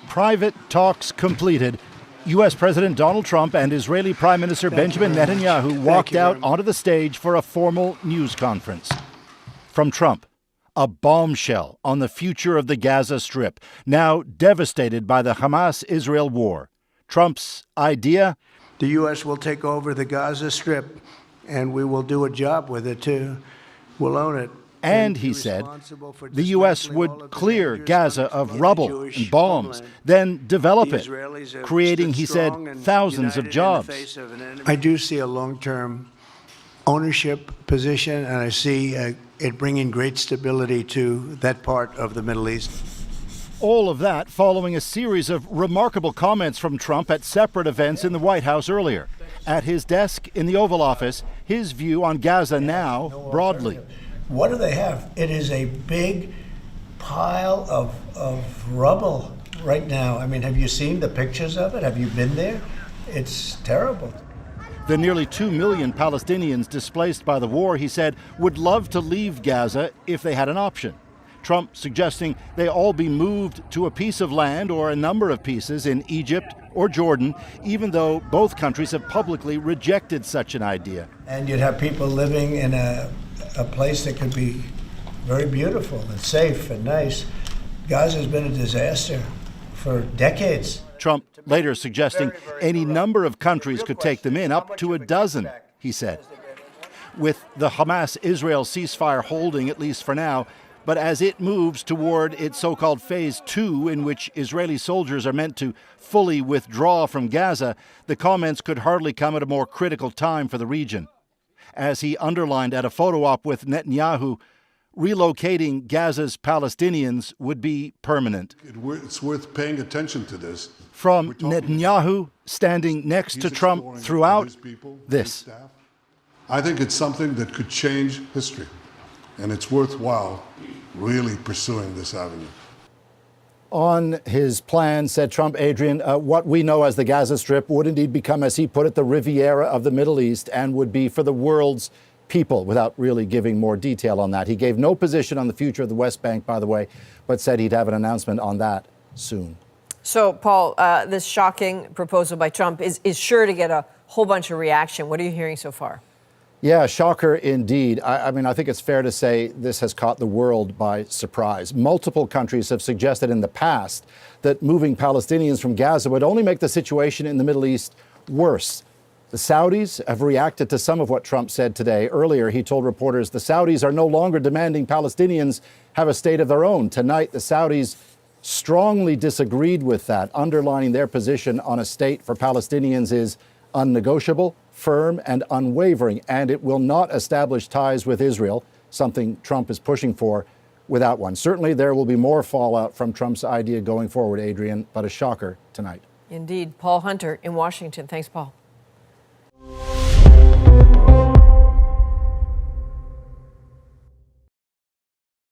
Private talks completed, U.S. President Donald Trump and Israeli Prime Minister Benjamin Netanyahu walked out onto the stage for a formal news conference. From Trump, a bombshell on the future of the Gaza Strip, now devastated by the Hamas-Israel war. Trump's idea? The U.S. will take over the Gaza Strip, and we will do a job with it, too. We'll own it. And, he said, the U.S. would clear Gaza of rubble and bombs, then develop it, creating, he said, thousands of jobs. I do see a long-term ownership position, and I see it bringing great stability to that part of the Middle East. All of that following a series of remarkable comments from Trump at separate events in the White House earlier. At his desk in the Oval Office, his view on Gaza now broadly. What do they have? It is a big pile of rubble right now. I mean, have you seen the pictures of it? Have you been there? It's terrible. The nearly 2 million Palestinians displaced by the war, he said, would love to leave Gaza if they had an option. Trump suggesting they all be moved to a piece of land or a number of pieces in Egypt or Jordan, even though both countries have publicly rejected such an idea. And you'd have people living in a place that could be very beautiful and safe and nice. Gaza's been a disaster for decades. Trump later suggesting any number of countries could take them in, up to a dozen, he said. With the Hamas-Israel ceasefire holding, at least for now, but as it moves toward its so-called Phase 2, in which Israeli soldiers are meant to fully withdraw from Gaza, the comments could hardly come at a more critical time for the region. As he underlined at a photo op with Netanyahu, relocating Gaza's Palestinians would be permanent. It's worth paying attention to this. From Netanyahu, standing next to Trump throughout, this. I think it's something that could change history, and it's worthwhile really pursuing this avenue. On his plan, said Trump, Adrian, what we know as the Gaza Strip would indeed become, as he put it, the Riviera of the Middle East and would be for the world's people, without really giving more detail on that. He gave no position on the future of the West Bank, by the way, but said he'd have an announcement on that soon. So, Paul, this shocking proposal by Trump is sure to get a whole bunch of reaction. What are you hearing so far? Yeah, shocker indeed. I mean, I think it's fair to say this has caught the world by surprise. Multiple countries have suggested in the past that moving Palestinians from Gaza would only make the situation in the Middle East worse. The Saudis have reacted to some of what Trump said today. Earlier, he told reporters the Saudis are no longer demanding Palestinians have a state of their own. Tonight, the Saudis strongly disagreed with that, underlining their position on a state for Palestinians is unnegotiable, firm, and unwavering, and it will not establish ties with Israel, something Trump is pushing for, without one. Certainly, there will be more fallout from Trump's idea going forward, Adrian, but a shocker tonight. Indeed. Paul Hunter in Washington. Thanks, Paul.